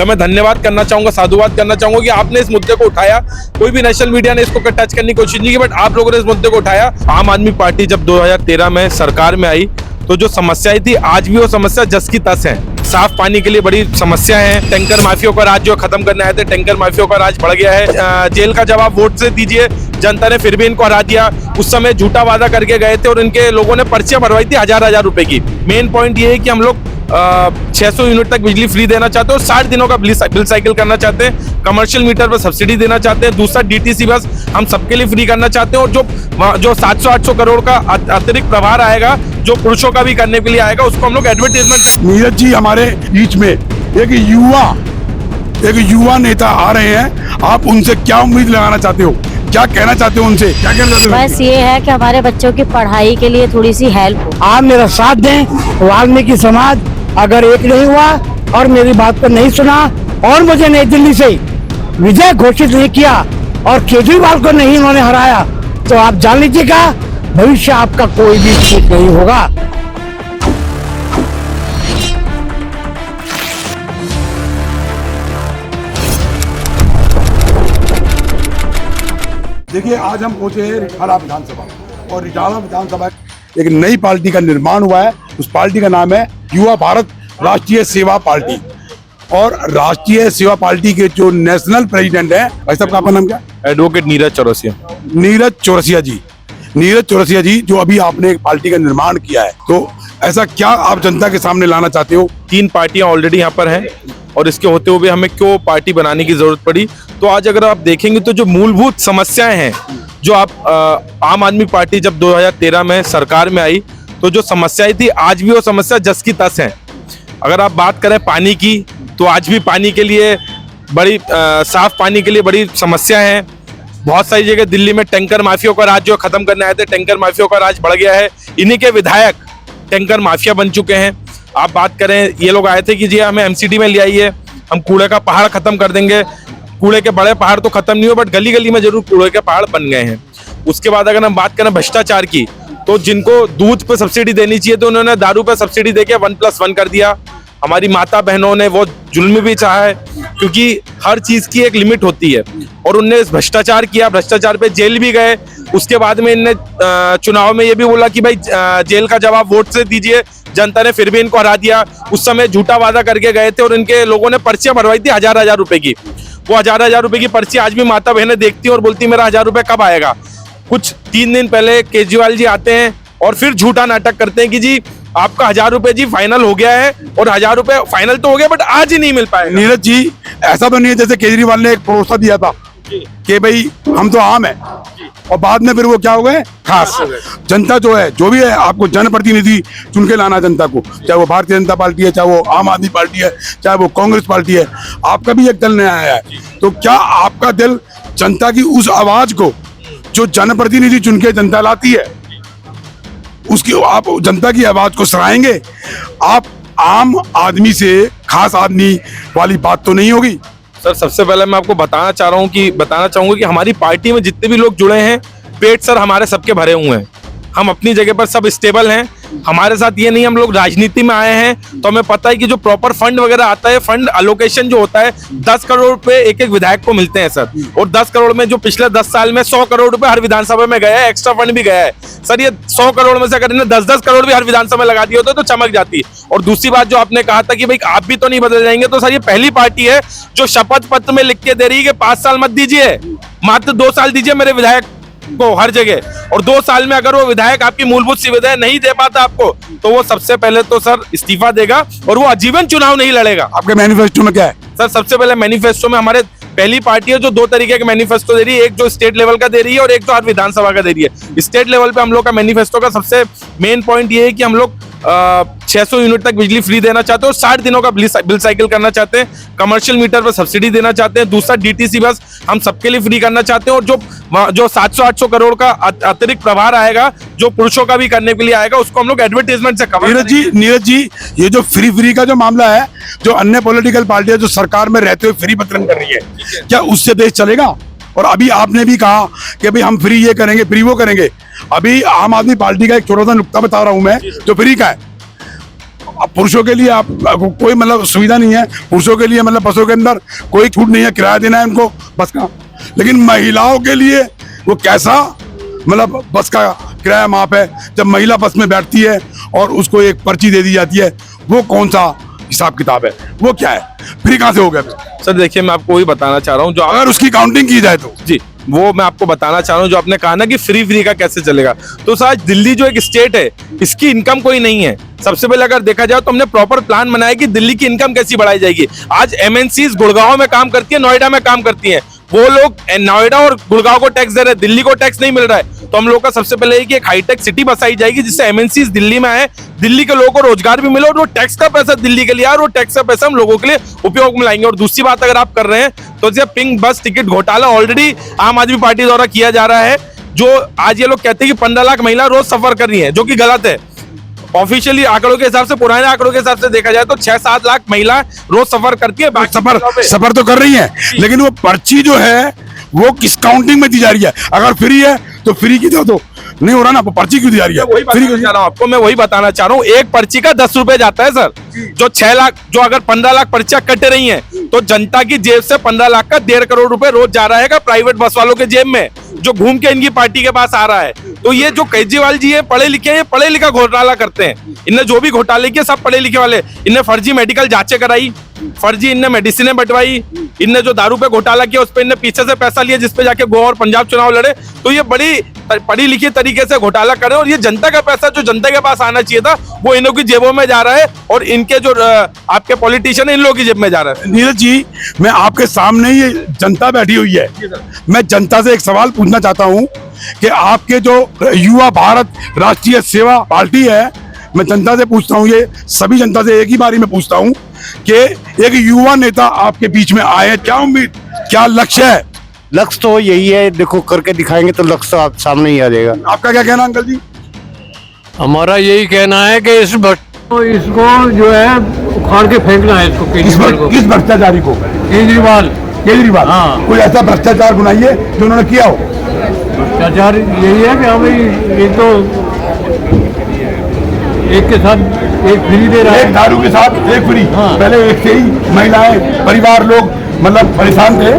का मैं धन्यवाद करना चाहूंगा, साधुवाद करना चाहूंगा कि आपने इस मुद्दे को उठाया। कोई भी नेशनल मीडिया ने इसको टच करने की कोशिश नहीं की, बट आप लोगों ने इस मुद्दे को उठाया। आम आदमी पार्टी जब 2013 में सरकार में आई तो जो समस्याएं थी आज भी वो समस्या जस की तस है। साफ पानी के लिए बड़ी समस्या है। टैंकर माफियों का राज जो खत्म करने आए थे, टैंकर माफियों का राज बढ़ गया है। जेल का जवाब वोट से दीजिए, जनता ने फिर भी इनको हरा दिया। उस समय झूठा वादा करके गए थे और इनके लोगों ने पर्चियां भरवाई थी हजार रुपए की। मेन पॉइंट ये है कि हम लोग 600 यूनिट तक बिजली फ्री देना चाहते हैं और 60 दिनों का बिल साइकिल करना चाहते हैं। कमर्शियल मीटर पर सब्सिडी देना चाहते हैं। दूसरा डीटीसी बस हम सबके लिए फ्री करना चाहते हैं। और जो 700-800 करोड़ का अतिरिक्त प्रभार आएगा, जो पुरुषों का भी करने के लिए आएगा, उसको हम लोग एडवर्टाइजमेंट। नीरज जी हमारे बीच में एक युवा नेता आ रहे हैं, आप उनसे क्या उम्मीद लगाना चाहते हो, क्या कहना चाहते हो उनसे, क्या कहना चाहते हो? बस ये है कि हमारे बच्चों की पढ़ाई के लिए थोड़ी सी हेल्प हो। आप मेरा साथ दें। वाल्मीकि समाज अगर एक नहीं हुआ और मेरी बात को नहीं सुना और मुझे नई दिल्ली से विजय घोषित नहीं किया और केजरीवाल को नहीं उन्होंने हराया, तो आप जान लीजिएगा भविष्य आपका कोई भी ठीक नहीं होगा। देखिए, आज हम पहुंचे हैं रिटाला विधानसभा और रिटाला विधानसभा एक नई पार्टी का निर्माण हुआ है। उस पार्टी का नाम है युवा भारत राष्ट्रीय सेवा पार्टी। और राष्ट्रीय सेवा पार्टी के जो नेशनल प्रेसिडेंट है, भाई साहब आपका नाम क्या? एडवोकेट नीरज चौरसिया। नीरज चौरसिया जी, जो अभी आपने एक पार्टी का निर्माण किया है, तो ऐसा क्या आप जनता के सामने लाना चाहते हो? 3 पार्टियां ऑलरेडी यहाँ पर हैं और इसके होते हुए हमें क्यों पार्टी बनाने की जरूरत पड़ी। तो आज अगर आप देखेंगे तो जो मूलभूत समस्याएं हैं, जो आप आम आदमी पार्टी जब 2013 में सरकार में आई तो जो समस्याएं थी आज भी वो समस्या जस की तस है। अगर आप बात करें पानी की तो आज भी पानी के लिए बड़ी साफ पानी के लिए बड़ी समस्या है। बहुत सारी जगह दिल्ली में टैंकर माफियों का राज जो खत्म करने आए थे, टैंकर माफियों का राज बढ़ गया है। इन्हीं के विधायक टैंकर माफिया बन चुके हैं। आप बात करें, ये लोग आए थे कि जी हमें एमसीडी में ले आइए, हम कूड़े का पहाड़ खत्म कर देंगे। कूड़े के बड़े पहाड़ तो खत्म नहीं हुए, बट गली गली में जरूर कूड़े के पहाड़ बन गए हैं। उसके बाद अगर हम बात करें भ्रष्टाचार की, तो जिनको दूध पे सब्सिडी देनी चाहिए तो उन्होंने दारू पे सब्सिडी देके 1+1 कर दिया। हमारी माता बहनों ने वो जुल्म भी चाहा है, क्योंकि हर चीज की एक लिमिट होती है और उनने भ्रष्टाचार किया, भ्रष्टाचार पे जेल भी गए। उसके बाद में इनने चुनाव में ये भी बोला कि भाई जेल का जवाब वोट से दीजिए, जनता ने फिर भी इनको हरा दिया। उस समय झूठा वादा करके गए थे और इनके लोगों ने पर्चियां भरवाई थी हजार रुपए की। वो हजार रुपए की पर्ची आज भी माता बहनें देखती है और बोलती मेरा 1000 रुपए कब आएगा। कुछ 3 दिन पहले केजरीवाल जी आते हैं और फिर झूठा नाटक करते हैं कि जी आपका 1000 रुपए जी फाइनल हो गया है, और 1000 रुपए फाइनल तो हो गया बट आज ही नहीं मिल पाएगा। नीरज जी, ऐसा तो नहीं है जैसे केजरीवाल ने एक भरोसा दिया था कि भाई हम तो आम है और बाद में फिर वो क्या हो गए खास। जनता जो है, जो भी है, आपको जनप्रतिनिधि चुन के लाना जनता को, चाहे वो भारतीय जनता पार्टी है, चाहे वो आम आदमी पार्टी है, चाहे वो कांग्रेस पार्टी है। आपका भी एक दल नया आया है, तो क्या आपका दल जनता की उस आवाज को जो जनप्रतिनिधि चुन के जनता लाती है, उसकी आप जनता की आवाज को सराहेंगे? आप आम आदमी से खास आदमी वाली बात तो नहीं होगी? सर, सबसे पहले मैं आपको बताना चाहूंगा कि हमारी पार्टी में जितने भी लोग जुड़े हैं, पेट सर हमारे सबके भरे हुए हैं। हम अपनी जगह पर सब स्टेबल हैं। हमारे साथ ये नहीं हम लोग राजनीति में आए हैं, तो हमें पता है कि जो प्रॉपर फंड वगैरह आता है, फंड अलोकेशन जो होता है 10 करोड़ रुपए एक विधायक को मिलते हैं सर। और 10 करोड़ में जो पिछले 10 साल में 100 करोड़ रुपए हर विधानसभा में गया है, एक्स्ट्रा फंड भी गया है सर। ये 100 करोड़ में से अगर इन्हें 10-10 करोड़ भी हर विधानसभा में लगा दिए होते तो चमक जाती। और दूसरी बात जो आपने कहा था कि भाई आप भी तो नहीं बदल जाएंगे, तो सर ये पहली पार्टी है जो शपथ पत्र में लिख के दे रही है कि 5 साल मत दीजिए, मात्र 2 साल दीजिए मेरे विधायक को हर जगह। और 2 साल में अगर वो विधायक आपकी मूलभूत सुविधाएं नहीं दे पाता आपको, तो वो सबसे पहले तो सर इस्तीफा देगा और वो आजीवन चुनाव नहीं लड़ेगा। आपके मैनिफेस्टो में क्या है सर? सबसे पहले मैनिफेस्टो में हमारे पहली पार्टी है जो 2 तरीके के मैनिफेस्टो दे रही है, एक जो स्टेट लेवल का दे रही है और एक जो हर विधानसभा का दे रही है। स्टेट लेवल पे हम लोग का मैनिफेस्टो का सबसे मेन पॉइंट ये है कि हम लोग 600 यूनिट तक बिजली फ्री देना चाहते हैं और 60 दिनों का बिल साइकिल करना चाहते हैं। कमर्शियल मीटर पर सब्सिडी देना चाहते हैं। दूसरा डीटीसी बस हम सबके लिए फ्री करना चाहते हैं। और जो 700-800 करोड़ का अतिरिक्त प्रभार आएगा, जो पुरुषों का भी करने के लिए आएगा, उसको हम लोग एडवर्टाइजमेंट से कवर। नीरज जी, ये जो फ्री का जो मामला है, जो अन्य पॉलिटिकल पार्टियां जो सरकार में रहते हुए फ्री वितरण कर रही है, क्या उससे देश चलेगा? और अभी आपने भी कहा कि भाई हम फ्री ये करेंगे, फ्री वो करेंगे। अभी आम आदमी पार्टी का एक छोटा सा नुक्ता बता रहा हूं मैं, जो फ्री का है। अब पुरुषों के लिए आप कोई मतलब सुविधा नहीं है, पुरुषों के लिए मतलब बसों के अंदर कोई छूट नहीं है, किराया देना है उनको बस का। लेकिन महिलाओं के लिए वो कैसा मतलब बस का किराया माफ है, जब महिला बस में बैठती है और उसको एक पर्ची दे दी जाती है, वो कौन सा हिसाब किताब है, वो क्या है, फ्री कहाँ से हो गया? सर देखिए, मैं आपको वही बताना चाह रहा हूँ जो अगर उसकी काउंटिंग की जाए तो जी, वो मैं आपको बताना चाह रहा हूँ। जो आपने कहा ना कि फ्री का कैसे चलेगा, तो सर आज दिल्ली जो एक स्टेट है, इसकी इनकम कोई नहीं है। सबसे पहले अगर देखा जाए तो हमने प्रॉपर प्लान बनाया कि दिल्ली की इनकम कैसी बढ़ाई जाएगी। आज एमएनसीज गुड़गांव में काम करती है, नोएडा में काम करती है, वो लोग नोएडा और गुड़गांव को टैक्स दे रहे हैं, दिल्ली को टैक्स नहीं मिल रहा है। तो हम लोग का सबसे पहले कि एक हाईटेक सिटी बसाई जाएगी जिससे एमएनसीज दिल्ली में आए, दिल्ली के लोगों को रोजगार भी मिले और वो टैक्स का पैसा दिल्ली के लिए और वो टैक्स का पैसा हम लोगों के लिए उपयोग में लाएंगे। और दूसरी बात अगर आप कर रहे हैं तो जैसे पिंक बस टिकट घोटाला ऑलरेडी आम आदमी पार्टी द्वारा किया जा रहा है, जो आज ये लोग कहते हैं कि 15 लाख महिला रोज सफर कर रही है, जो कि गलत है। ऑफिशियली आंकड़ों के हिसाब से, पुराने आंकड़ों के हिसाब से देखा जाए तो 6-7 लाख महिला रोज सफर करती है। सफर तो कर रही है, लेकिन वो पर्ची जो है वो किस काउंटिंग में दी जा रही है? अगर फ्री है तो फ्री की तो नहीं हो रहा ना, पर्ची क्यों दी जा रही है? वही बताना चाह रहा हूँ आपको, मैं वही बताना चाह रहा हूँ। एक पर्ची का 10 रुपए जाता है सर। जो 6 लाख, जो अगर 15 लाख पर्चियां कट रही हैं, तो जनता की जेब से 15 लाख का 1.5 करोड़ रुपए रोज जा रहा है प्राइवेट बस वालों के जेब में, जो घूम के इनकी पार्टी के पास आ रहा है। तो ये जो केजरीवाल जी है पढ़े लिखे हैं, पढ़े लिखा घोटाला करते हैं। इनने जो भी घोटाले किए सब पढ़े लिखे वाले। इनने फर्जी मेडिकल जांचें कराई, फर्जी इनने मेडिसिनें बंटवाई, इनने जो दारू पे घोटाला किया उस पे इनने पीछे से पैसा लिया जिसपे जाके गोवा और पंजाब चुनाव लड़े। तो ये बड़ी पढ़ी लिखी तरीके से घोटाला कर रहे हैं और ये जनता का पैसा जो जनता के पास आना चाहिए था वो इन लोगों की जेबों में जा रहा है और इनके जो आपके पॉलिटिशियन है इन लोगों की जेब में जा रहा है। नीरज जी, मैं आपके सामने ये जनता बैठी हुई है, मैं जनता से एक सवाल पूछना चाहता हूँ कि आपके जो युवा भारत राष्ट्रीय सेवा पार्टी है, मैं जनता से पूछता हूँ, ये सभी जनता से एक ही बारी में पूछता हूँ कि एक युवा नेता आपके बीच में आए, क्या उम्मीद, क्या लक्ष्य है? लक्ष्य तो यही है, देखो करके दिखाएंगे तो लक्ष्य आप सामने ही आ जाएगा। आपका क्या कहना अंकल जी? हमारा यही कहना है कि इसको जो है उखाड़ के फेंकना है इसको, केजरीवाल को। किस भ्रष्टाचारी को? केजरीवाल। हाँ। कोई ऐसा भ्रष्टाचार बनाइए जो उन्होंने किया हो। भ्रष्टाचार यही है कि हमें ये तो एक के साथ एक फ्री दे रहा है, एक दारू के साथ एक फ्री। हाँ। पहले एक से ही महिलाएं, परिवार, लोग मतलब परेशान थे,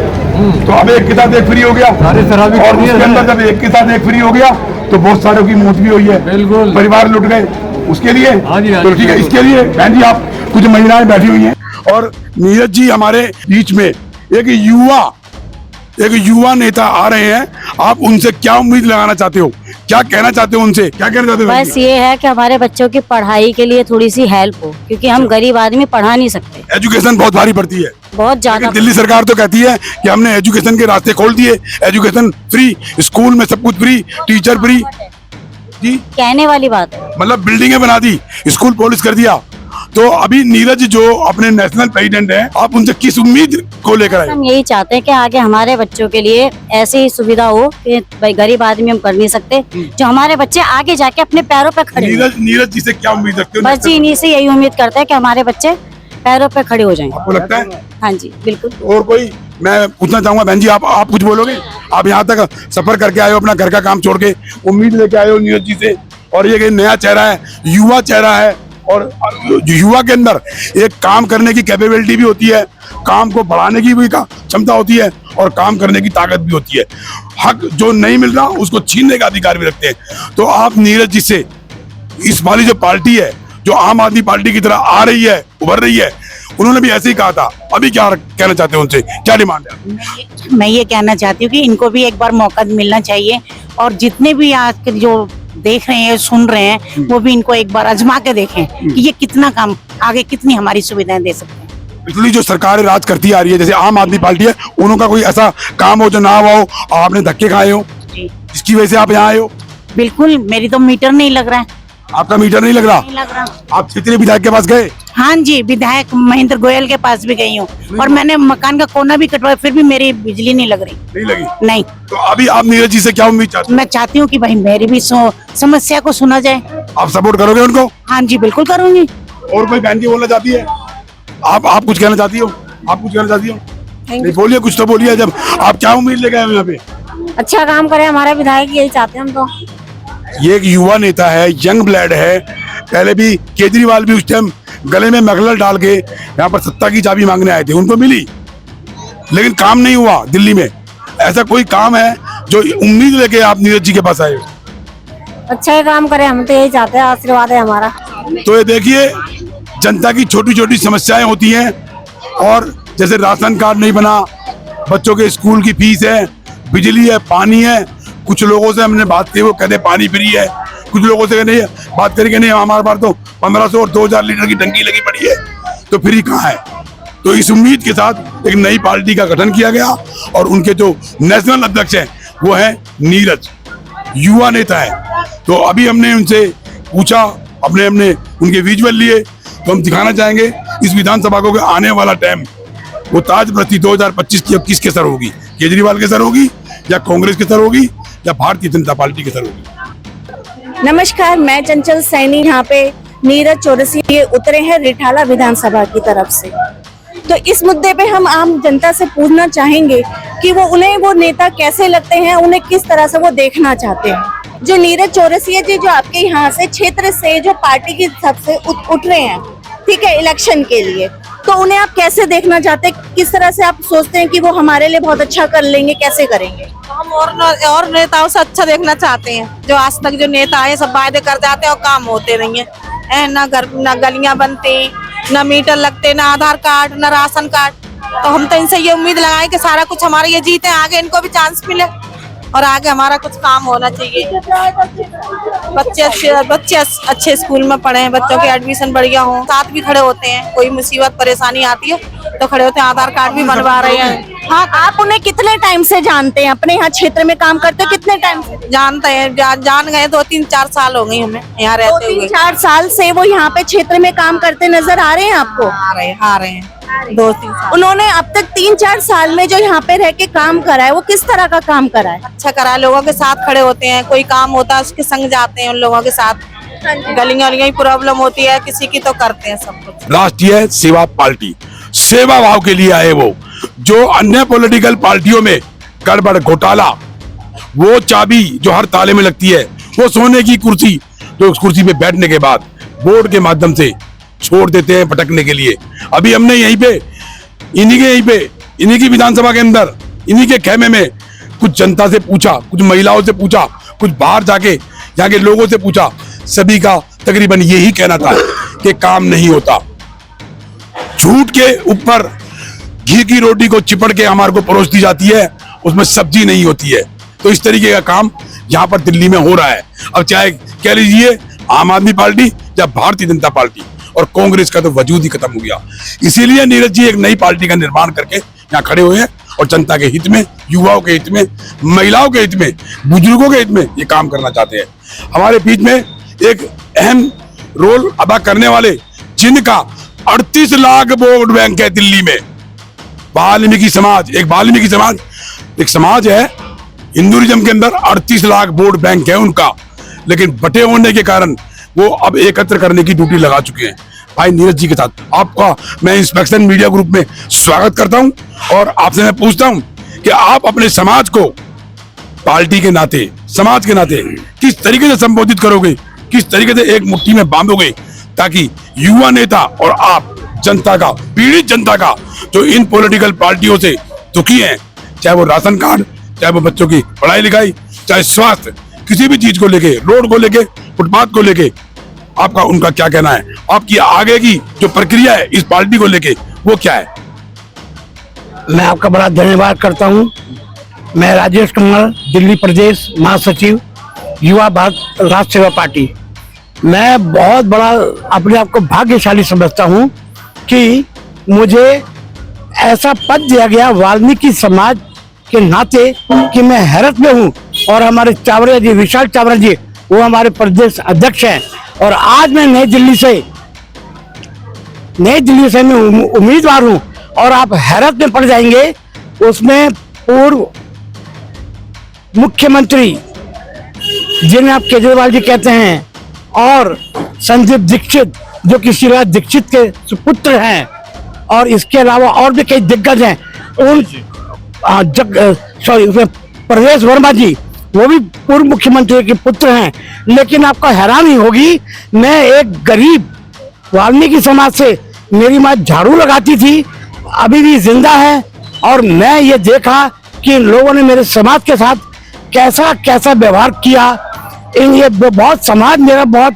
तो अब एक के साथ एक फ्री हो गया। सारे शराबी और कर दिए उसके अंदर हैं। जब एक के साथ एक फ्री हो गया तो बहुत सारों की मौत भी हुई है, बिल्कुल। परिवार लुट गए। उसके लिए हाँ जी, हाँ तो जी, ठीक है, बिल्कुल। इसके लिए बहन जी आप, कुछ महिलाएं बैठी हुई हैं और नीरज जी हमारे बीच में एक युवा नेता आ रहे हैं, आप उनसे क्या उम्मीद लगाना चाहते हो, क्या कहना चाहते हो उनसे, क्या कहना चाहते हो? बस ये है कि हमारे बच्चों की पढ़ाई के लिए थोड़ी सी हेल्प हो, क्योंकि हम गरीब आदमी पढ़ा नहीं सकते, एजुकेशन बहुत भारी पड़ती है, बहुत ज्यादा। लेकिन दिल्ली सरकार तो कहती है कि हमने एजुकेशन के रास्ते खोल दिए, एजुकेशन फ्री, स्कूल में सब कुछ फ्री, टीचर फ्री। जी, कहने वाली बात है। मतलब बिल्डिंगें बना दी, स्कूल पॉलिश कर दिया। तो अभी नीरज जो अपने नेशनल प्रेसिडेंट हैं, आप उनसे किस उम्मीद को लेकर आए? हम यही चाहते हैं कि आगे हमारे बच्चों के लिए ऐसी सुविधा हो कि भाई गरीब आदमी हम कर नहीं सकते, जो हमारे बच्चे आगे जाके अपने पैरों पे खड़े हों। नीरज जी से क्या उम्मीद रखते हो? बस जी इन्हीं से यही उम्मीद करते हैं कि हमारे बच्चे पैरों पे खड़े हो जाएं। आपको लगता है? हाँ जी बिल्कुल। और कोई, मैं पूछना चाहूंगा बहन जी, आप कुछ बोलोगे? आप यहाँ तक सफर करके आए हो, अपना घर का काम छोड़ के, उम्मीद लेके आए हो नीरज जी से, और ये नया चेहरा है, युवा चेहरा है, और युवा के अंदर एक काम करने की कैपेबिलिटी भी होती है, काम को बढ़ाने की भी क्षमता होती है, और काम करने की ताकत भी होती है। हक जो नहीं मिल रहा उसको छीनने का अधिकार भी रखते हैं। तो आप नीरज जी से, इस वाली जो पार्टी है, जो आम आदमी पार्टी की तरह आ रही है, उभर रही है, उन्होंने भी ऐसे ही कहा था, अभी क्या कहना चाहते हैं उनसे, क्या डिमांड है? मैं ये कहना चाहती हूँ कि इनको भी एक बार मौका मिलना चाहिए, और जितने भी आज के जो देख रहे हैं, सुन रहे हैं, वो भी इनको एक बार आजमा के देखें कि ये कितना काम आगे, कितनी हमारी सुविधाएं दे सकते हैं। पिछली जो सरकारें राज करती आ रही है, जैसे आम आदमी पार्टी है, उनका कोई ऐसा काम हो जो ना हुआ हो, आपने धक्के खाए हो, जी इसकी वजह से आप यहाँ आए हो? बिल्कुल, मेरी तो मीटर नहीं लग रहा है। आपका मीटर नहीं लग नहीं लग रहा। आप क्षेत्रीय विधायक के पास गए? हाँ जी, विधायक महेंद्र गोयल के पास भी गई हूँ, और मैंने मकान का कोना भी कटवाया, फिर भी मेरी बिजली नहीं लग रही। नहीं लगी? नहीं। तो अभी आप नीरज जी से क्या उम्मीद चाहते हो? मैं चाहती हूँ कि भाई मेरी भी समस्या को सुना जाए। आप सपोर्ट करोगे उनको? हाँ जी बिल्कुल करूंगी। और कोई बहन जी बोलना चाहती है? आप कुछ कहना चाहती हो? आप कुछ कहना चाहती हो? नहीं, बोलिए, कुछ तो बोलिए। जब आप क्या उम्मीद लेके आए हो यहाँ पे? अच्छा काम करे हमारा विधायक, यही चाहते हैं हम तो। ये एक युवा नेता है, यंग ब्लड है, पहले भी केजरीवाल भी उस टाइम गले में मखलल डाल के यहाँ पर सत्ता की चाबी मांगने आए थे, उनको मिली, लेकिन काम नहीं हुआ दिल्ली में। ऐसा कोई काम है जो उम्मीद लेके आप नीरज जी के पास आए? अच्छा ही काम करे, हम तो यही चाहते हैं, आशीर्वाद है हमारा। तो ये देखिए, जनता की छोटी छोटी समस्याएं होती हैं, और जैसे राशन कार्ड नहीं बना, बच्चों के स्कूल की फीस है, बिजली है, पानी है। कुछ लोगों से हमने बात की, वो कहते पानी फ्री है। कुछ लोगों से नहीं बात करके नहीं, हमारे पास तो 1500 और 2000 लीटर की टंकी लगी पड़ी है, तो फ्री कहाँ है? तो इस उम्मीद के साथ एक नई पार्टी का गठन किया गया, और उनके जो नेशनल अध्यक्ष हैं वो है नीरज, युवा नेता है। तो अभी हमने उनसे पूछा, अपने उनके विजुअल लिए, तो हम दिखाना चाहेंगे इस विधानसभा को कि आने वाला टाइम वो ताजप्रस्ती 2025 की अब किसके सर होगी? केजरीवाल के सर होगी, या कांग्रेस के सर होगी, या भारतीय जनता पार्टी के सर होगी? नमस्कार, मैं चंचल सैनी। यहाँ पे नीरज चौरसिया उतरे हैं रिठाला विधानसभा की तरफ से। तो इस मुद्दे पे हम आम जनता से पूछना चाहेंगे कि उन्हें वो नेता कैसे लगते हैं, उन्हें किस तरह से वो देखना चाहते हैं। जो नीरज चौरसिया जी जो आपके यहाँ से क्षेत्र से जो पार्टी की तरफ से उठ रहे हैं, ठीक है, इलेक्शन के लिए, तो उन्हें आप कैसे देखना चाहते हैं? किस तरह से आप सोचते हैं कि वो हमारे लिए बहुत अच्छा कर लेंगे, कैसे करेंगे? हम और नेताओं से अच्छा देखना चाहते हैं। जो आज तक जो नेता आए सब वायदे कर जाते हैं और काम होते नहीं है। ना गलियां बनती, ना मीटर लगते, ना आधार कार्ड, ना राशन कार्ड। तो हम तो इनसे ये उम्मीद लगाए कि सारा कुछ हमारे ये जीते, आगे इनको भी चांस मिले और आगे हमारा कुछ काम होना चाहिए। बच्चे अच्छे स्कूल में पढ़े, बच्चों के एडमिशन बढ़िया हो, साथ भी खड़े होते हैं। कोई मुसीबत परेशानी आती है तो खड़े होते हैं, आधार कार्ड भी बनवा रहे हैं। हाँ, आप उन्हें कितने टाइम से जानते हैं? अपने यहाँ क्षेत्र में काम करते हो कितने टाइम से? जानते हैं, जान गए 2-3-4 साल हो गई हमें यहाँ रहते हुए। 2-4 साल से वो यहाँ पे क्षेत्र में काम करते नजर आ रहे हैं आपको? आ रहे हैं 2-3 साल। उन्होंने अब तक 3-4 साल में जो यहाँ पे रह के काम करा है, वो किस तरह का काम करा है? अच्छा करा है, लोगों के साथ खड़े होते हैं, कोई काम होता है उसके संग जाते हैं, उन लोगों के साथ। गलियां की प्रॉब्लम होती है किसी की, तो करते हैं सब कुछ। राष्ट्रीय सेवा पार्टी, सेवा भाव के लिए आए वो। जो अन्य पॉलिटिकल पार्टियों में गड़बड़ घोटाला, वो चाबी जो हर ताले में लगती है, वो सोने की कुर्सी जो उस कुर्सी पे बैठने के बाद बोर्ड के माध्यम से छोड़ देते हैं भटकने के लिए। अभी हमने इन्हीं की विधानसभा के अंदर, इन्हीं के खेमे में कुछ जनता से पूछा, कुछ महिलाओं से पूछा, कुछ बाहर जाके यहाँ के लोगों से पूछा, सभी का तकरीबन यही कहना था कि काम नहीं होता। झूठ के ऊपर घी की रोटी को चिपड़ के हमारे को परोस दी जाती है, उसमें सब्जी नहीं होती है। तो इस तरीके का काम यहाँ पर दिल्ली में हो रहा है। अब चाहे कह लीजिए आम आदमी पार्टी या भारतीय जनता पार्टी, और कांग्रेस का तो वजूद ही खत्म हो गया। इसीलिए नीरज जी एक नई पार्टी का निर्माण करके यहाँ खड़े हुए हैं, और जनता के हित में, युवाओं के हित में, महिलाओं के हित में, बुजुर्गों के हित में ये काम करना चाहते हैं। हमारे बीच में एक अहम रोल अदा करने वाले, जिनका 38 लाख वोट बैंक है दिल्ली में, वाल्मीकि समाज, एक समाज है हिंदुइज्म के अंदर। 38 लाख वोट बैंक है उनका, लेकिन बटे होने के कारण वो अब एकत्र करने की ड्यूटी लगा चुके हैं भाई नीरज जी के साथ। आपका मैं इंस्पेक्शन मीडिया ग्रुप में स्वागत करता हूं, और आपसे मैं पूछता हूं कि आप अपने समाज को पार्टी के नाते, समाज के नाते किस तरीके से संबोधित करोगे, किस तरीके से एक मुट्ठी में बांधोगे, ताकि युवा नेता और आप जनता का, पीड़ित जनता का, जो इन पॉलिटिकल पार्टियों से दुखी हैं, चाहे वो राशन कार्ड, चाहे वो बच्चों की पढ़ाई लिखाई, चाहे स्वास्थ्य, किसी भी चीज को लेके, रोड को लेके, फुटपाथ को लेके, आपका उनका क्या कहना है? आपकी आगे की जो प्रक्रिया है इस पार्टी को लेके, वो क्या है? मैं आपका बड़ा धन्यवाद करता हूं। मैं राजेश कमल, दिल्ली प्रदेश महासचिव, युवा भारत राष्ट्र सेवा पार्टी। मैं बहुत बड़ा अपने आप को भाग्यशाली समझता हूं कि मुझे ऐसा पद दिया गया वाल्मीकि समाज के नाते कि मैं हैरत में हूं। और हमारे चावड़ा जी, विशाल चावड़ा जी, वो हमारे प्रदेश अध्यक्ष हैं, और आज मैं नई दिल्ली से मैं उम्मीदवार हूं, और आप हैरत में पड़ जाएंगे। उसमें पूर्व मुख्यमंत्री जिन्हें आप केजरीवाल जी कहते हैं, और संदीप दीक्षित जो कि शीला दीक्षित के सुपुत्र हैं, और इसके अलावा और भी कई दिग्गज हैं। उसमें प्रवेश वर्मा जी, वो भी पूर्व मुख्यमंत्री के पुत्र हैं। लेकिन आपको हैरानी होगी, मैं एक गरीब वाल्मीकि समाज से मेरी माँ झाड़ू लगाती थी, अभी भी जिंदा है। और मैं ये देखा कि इन लोगों ने मेरे समाज के साथ कैसा कैसा व्यवहार किया। इन ये बहुत समाज मेरा बहुत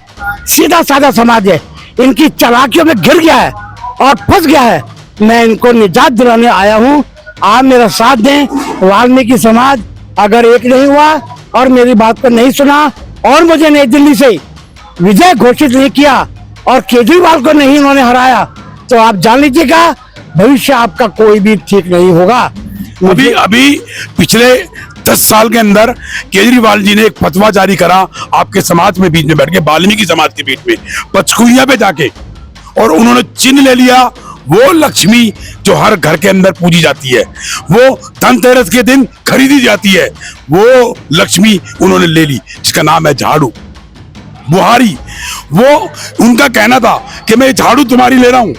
सीधा साधा समाज है, इनकी चालाकियों में घिर गया है और फंस गया है। मैं इनको निजात दिलाने आया हूँ, आप मेरा साथ दें। वाल्मीकि समाज अगर एक नहीं हुआ और मेरी बात को नहीं सुना और मुझे नई दिल्ली से विजय घोषित नहीं किया और केजरीवाल को नहीं उन्होंने हराया, तो आप जान लीजिएगा भविष्य आपका कोई भी ठीक नहीं होगा। अभी पिछले 10 साल के अंदर केजरीवाल जी ने एक फतवा जारी करा आपके समाज में बीच में बैठ के, वाल्मीकि समाज के बीच में पचकुइया पे जाके, और उन्होंने चिन्ह ले लिया वो लक्ष्मी जो हर घर के अंदर पूजी जाती है, वो धनतेरस के दिन खरीदी जाती है, वो लक्ष्मी उन्होंने ले ली जिसका नाम है झाड़ू। बुहारी, वो उनका कहना था कि मैं झाड़ू तुम्हारी ले रहा हूं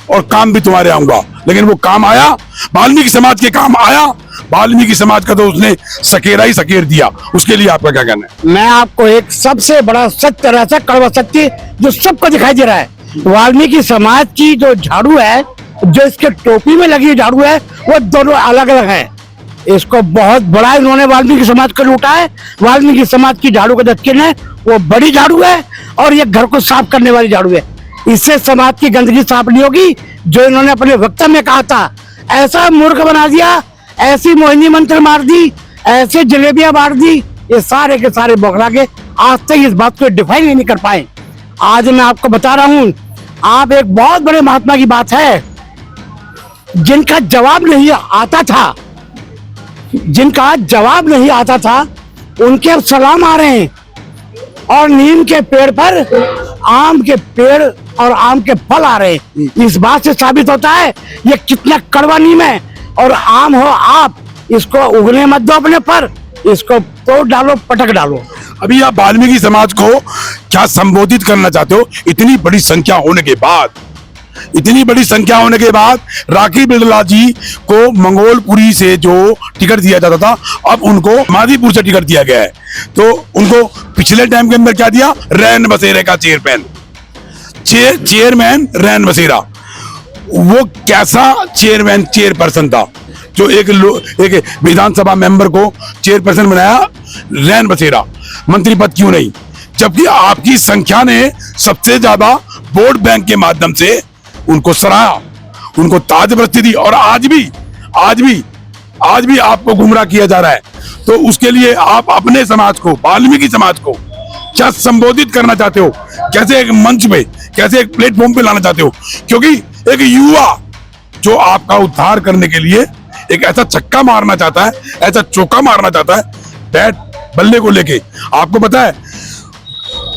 और काम भी तुम्हारे आऊंगा, लेकिन वो काम आया, वाल्मीकि समाज के काम आया, वाल्मीकि समाज का तो उसने सकेरा ही सकेर दिया। उसके लिए आपका क्या कहना है? मैं आपको एक सबसे बड़ा सत्य रहता कड़वा सत्य जो सबको दिखाई दे रहा है, वाल्मीकि समाज की जो झाड़ू है, जो इसके टोपी में लगी झाड़ू है, वो दोनों अलग अलग है। इसको बहुत बड़ा इन्होंने वाल्मीकि समाज को लूटा है। वाल्मीकि समाज की झाड़ू का दक्षिण है, वो बड़ी झाड़ू है और ये घर को साफ करने वाली झाड़ू है। इससे समाज की गंदगी साफ नहीं होगी। जो इन्होंने अपने वक्तव्य में कहा था, ऐसा मूर्ख बना दिया, ऐसी मोहिनी मंत्र मार दी, ऐसे जलेबियां मार दी, ये सारे के सारे बौखला के आज तक इस बात को डिफाइन नहीं कर पाए। आज मैं आपको बता रहा हूं, आप एक बहुत बड़े महात्मा की बात है, जिनका जवाब नहीं आता था, जिनका जवाब नहीं आता था, उनके अब सलाम आ रहे हैं। और नीम के पेड़ पर आम के पेड़ और आम के फल आ रहे हैं। इस बात से साबित होता है ये कितना कड़वा नीम है। और आम हो आप, इसको उगने मत दो अपने पर, इसको तोड़ डालो, पटक डालो। अभी आप वाल्मीकि समाज को क्या संबोधित करना चाहते हो? इतनी बड़ी संख्या होने के बाद, इतनी बड़ी संख्या होने के बाद राखी बिरला जी को मंगोलपुरी से जो टिकट दिया जाता था, अब उनको मादीपुर से टिकट दिया गया है। तो उनको पिछले टाइम के अंदर क्या दिया? रैन बसेरे का चेयरमैन रैन बसेरा। वो कैसा चेयरमैन चेयरपर्सन था जो एक विधानसभा मेंबर को चेयरपर्सन बनाया? रैन बसेरा मंत्री पद क्यों नहीं? जबकि आपकी संख्या ने सबसे ज्यादा वोट बैंक के माध्यम से उनको सराहा, उनको ताजपरस्ती दी, और आज भी आपको गुमराह किया जा रहा है। तो उसके लिए आप अपने समाज को, वाल्मीकि समाज को क्या संबोधित करना चाहते हो? कैसे एक मंच पे, कैसे एक प्लेटफॉर्म पे लाना चाहते हो? क्योंकि एक युवा जो आपका उद्धार करने के लिए एक ऐसा छक्का मारना चाहता है, ऐसा चौका मारना चाहता है बैट बल्ले को लेके। आपको पता है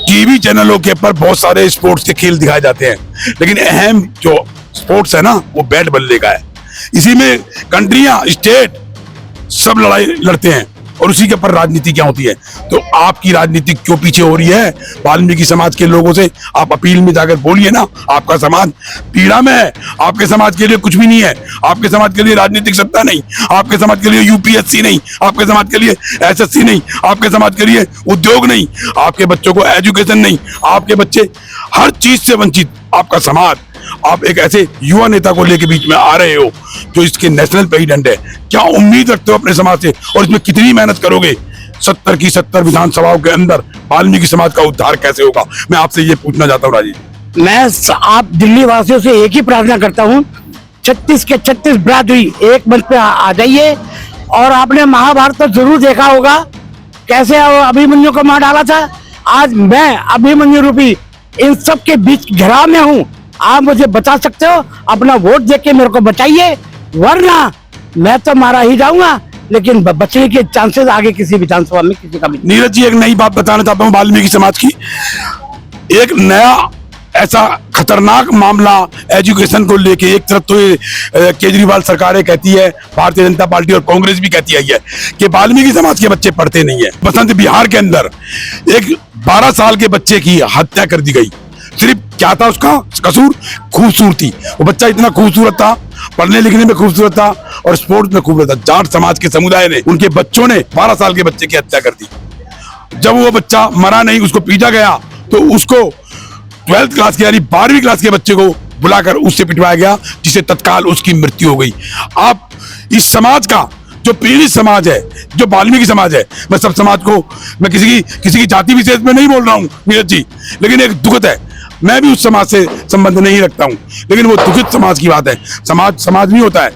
टीवी चैनलों के ऊपर बहुत सारे स्पोर्ट्स के खेल दिखाए जाते हैं, लेकिन अहम जो स्पोर्ट्स है ना, वो बैट बल्ले का है। इसी में कंट्रियां, स्टेट सब लड़ाई लड़ते हैं, और उसी के ऊपर राजनीति क्या होती है। तो आपकी राजनीति क्यों पीछे हो रही है? वाल्मीकि समाज के लोगों से आप अपील में जाकर बोलिए ना, आपका समाज पीड़ा में है, आपके समाज के लिए कुछ भी नहीं है, आपके समाज के लिए राजनीतिक सत्ता नहीं, आपके समाज के लिए यूपीएससी नहीं, आपके समाज के लिए एसएससी नहीं, आपके समाज के लिए उद्योग नहीं, आपके बच्चों को एजुकेशन नहीं, आपके बच्चे हर चीज से वंचित, आपका समाज। आप एक ऐसे युवा नेता को लेके बीच में आ रहे हो जो इसके नेशनल प्रेसिडेंट है। क्या उम्मीद रखते हो अपने समाज से, और इसमें कितनी मेहनत करोगे? 70 की 70 विधानसभाओं के अंदर वाल्मीकि समाज का उद्धार कैसे होगा? मैं आपसे ये पूछना चाहता हूँ राजीव। मैं आप दिल्ली वासियों से एक ही प्रार्थना करता हूँ, 36 के 36 बिरादरी एक मंच पे आ जाइए। और आपने महाभारत तो जरूर देखा होगा, कैसे अभिमन्यु को मार डाला था। आज मैं अभिमन्यु रूपी इन सब के बीच घेराव में हूँ। आप मुझे बचा सकते हो? अपना वोट देके मेरे को बचाइए, वरना मैं तो मारा ही जाऊंगा, लेकिन बचने के चांसेस आगे किसी विधानसभा में किसी का भी। नीरज जी, एक नई बात बताना चाहता हूँ वाल्मीकि समाज की। एक नया ऐसा खतरनाक मामला एजुकेशन को लेके, एक तरफ तो केजरीवाल सरकारें कहती है, भारतीय जनता पार्टी और कांग्रेस भी कहती आई है कि वाल्मीकि समाज के बच्चे पढ़ते नहीं है। बसंत बिहार के अंदर एक 12 साल के बच्चे की हत्या कर दी गई। सिर्फ क्या था उसका कसूर? खूबसूरती। वो बच्चा इतना खूबसूरत था, पढ़ने लिखने में खूबसूरत था और स्पोर्ट्स में खूबसूरत था। जाट समाज के समुदाय ने, उनके बच्चों ने 12 साल के बच्चे की हत्या कर दी। जब वो बच्चा मरा नहीं, उसको पीटा गया, तो उसको 12th क्लास के यानी 12वीं क्लास के बच्चे को बुलाकर उससे पिटवाया गया, जिसे तत्काल उसकी मृत्यु हो गई। आप इस समाज का जो पीड़ित समाज है, जो वाल्मीकि समाज है, मैं सब समाज को, मैं किसी की जाति विशेष में नहीं बोल रहा हूँ नीरज जी, लेकिन एक दुखद है, मैं भी उस समाज से संबंध नहीं रखता हूँ, लेकिन वो दुखित समाज की बात है। समाज नहीं होता है,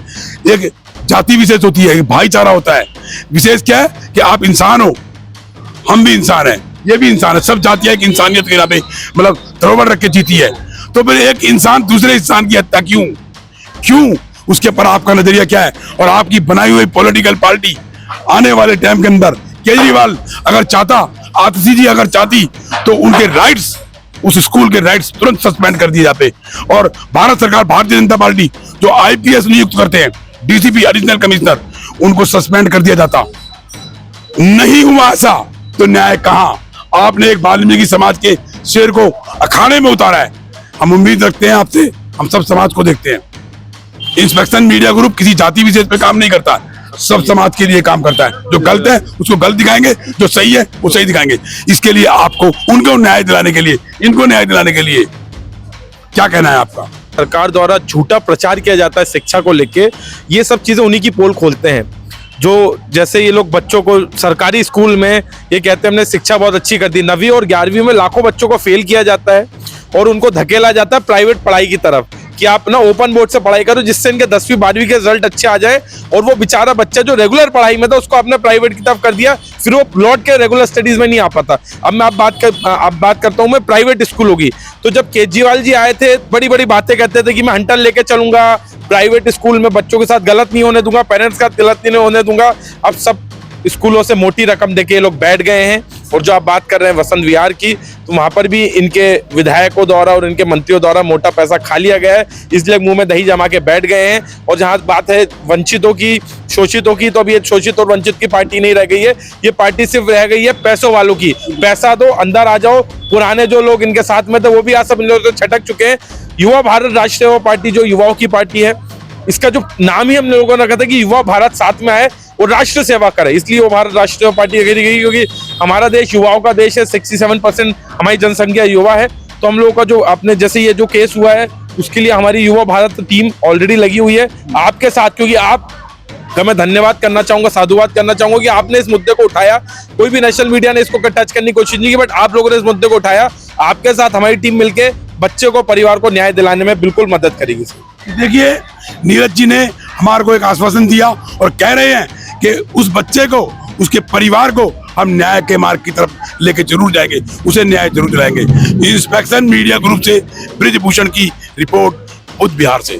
एक जाति विशेष होती है, एक भाईचारा होता है। विशेष क्या है कि आप इंसान हो, हम भी इंसान हैं, ये भी इंसान है, सब जातियां एक इंसानियत के नाते मतलब धरोहर रख के जीती है। तो फिर एक इंसान दूसरे इंसान की हत्या क्यों? उसके पर आपका नजरिया क्या है? और आपकी बनाई हुई पॉलिटिकल पार्टी आने वाले टाइम के अंदर, केजरीवाल अगर चाहता, आतिशी जी अगर चाहती, तो उनके राइट्स, उस स्कूल के राइट्स तुरंत सस्पेंड कर दिए जाते। और भारत सरकार, भारतीय जनता पार्टी जो IPS नियुक्त करते हैं, DCP एडिशनल कमिश्नर, उनको सस्पेंड कर दिया जाता। नहीं हुआ ऐसा तो न्याय कहां? आपने एक वाल्मीकि समाज के शेर को अखाड़े में उतारा है। हम उम्मीद रखते हैं आपसे, हम सब समाज को देखते हैं। इंस्पेक्शन मीडिया ग्रुप किसी जाति विशेष पे काम नहीं करता, सब समाज के लिए काम करता है। जो गलत है उसको गलत दिखाएंगे, जो सही है वो सही दिखाएंगे। इसके लिए आपको उनको न्याय दिलाने के लिए, इनको न्याय दिलाने के लिए क्या कहना है आपका? सरकार द्वारा झूठा प्रचार किया जाता है शिक्षा को लेके, ये सब चीजें उन्हीं की पोल खोलते हैं। जो जैसे ये लोग बच्चों को सरकारी स्कूल में ये कहते हैं हमने शिक्षा बहुत अच्छी कर दी, 9वीं और 11वीं में लाखों बच्चों को फेल किया जाता है और उनको धकेला जाता है प्राइवेट पढ़ाई की तरफ कि आप ना ओपन बोर्ड से पढ़ाई करो, जिससे इनके 10वीं 12वीं के रिजल्ट अच्छे आ जाए। और वो बेचारा बच्चा जो रेगुलर पढ़ाई में था उसको आपने प्राइवेट की तरफ कर दिया, फिर वो लौट के रेगुलर स्टडीज में नहीं आ पाता। अब मैं बात करता हूँ मैं प्राइवेट स्कूल होगी। तो जब केजरीवाल जी आए थे, बड़ी बड़ी बातें कहते थे कि मैं हंटर लेके चलूंगा, प्राइवेट स्कूल में बच्चों के साथ गलत नहीं होने दूंगा, पेरेंट्स के साथ गलत नहीं होने दूंगा। अब सब स्कूलों से मोटी रकम देके ये लोग बैठ गए हैं। और जो आप बात कर रहे हैं वसंत विहार की, तो वहां पर भी इनके विधायकों द्वारा और इनके मंत्रियों द्वारा मोटा पैसा खा लिया गया है, इसलिए मुंह में दही जमा के बैठ गए हैं। और जहां बात है वंचितों की, शोषितों की, तो अभी ये शोषित और वंचित की पार्टी नहीं रह गई है, ये पार्टी सिर्फ रह गई है पैसों वालों की। पैसा दो, अंदर आ जाओ। पुराने जो लोग इनके साथ में थे वो भी आज सब इन लोगों से छटक चुके हैं। युवा भारत राष्ट्रीय सेवा पार्टी जो युवाओं की पार्टी है, इसका जो नाम ही हम लोगों ने रखा था कि युवा भारत साथ में आए और राष्ट्र सेवा करे, इसलिए युवा भारत राष्ट्रीय पार्टी कही गई, क्योंकि हमारा देश युवाओं का देश है। 67% हमारी जनसंख्या युवा है। तो हम लोगों का जो आपने जैसे ये जो केस हुआ है, उसके लिए हमारी युवा भारत टीम ऑलरेडी लगी हुई है आपके साथ, क्योंकि आप का मैं धन्यवाद करना चाहूंगा, साधुवाद करना चाहूंगा कि आपने इस मुद्दे को उठाया। कोई भी नेशनल मीडिया ने इसको टच करने की कोशिश नहीं की, बट आप लोगों ने इस मुद्दे को उठाया। आपके साथ हमारी टीम मिलके बच्चे को, परिवार को न्याय दिलाने में बिल्कुल मदद करेगी। देखिए, नीरज जी ने हमारे को एक आश्वासन दिया और कह रहे हैं कि उस बच्चे को, उसके परिवार को हम न्याय के मार्ग की तरफ लेके जरूर जाएंगे, उसे न्याय जरूर दिलाएंगे। इंस्पेक्शन मीडिया ग्रुप से ब्रिजभूषण की रिपोर्ट, बुध बिहार से।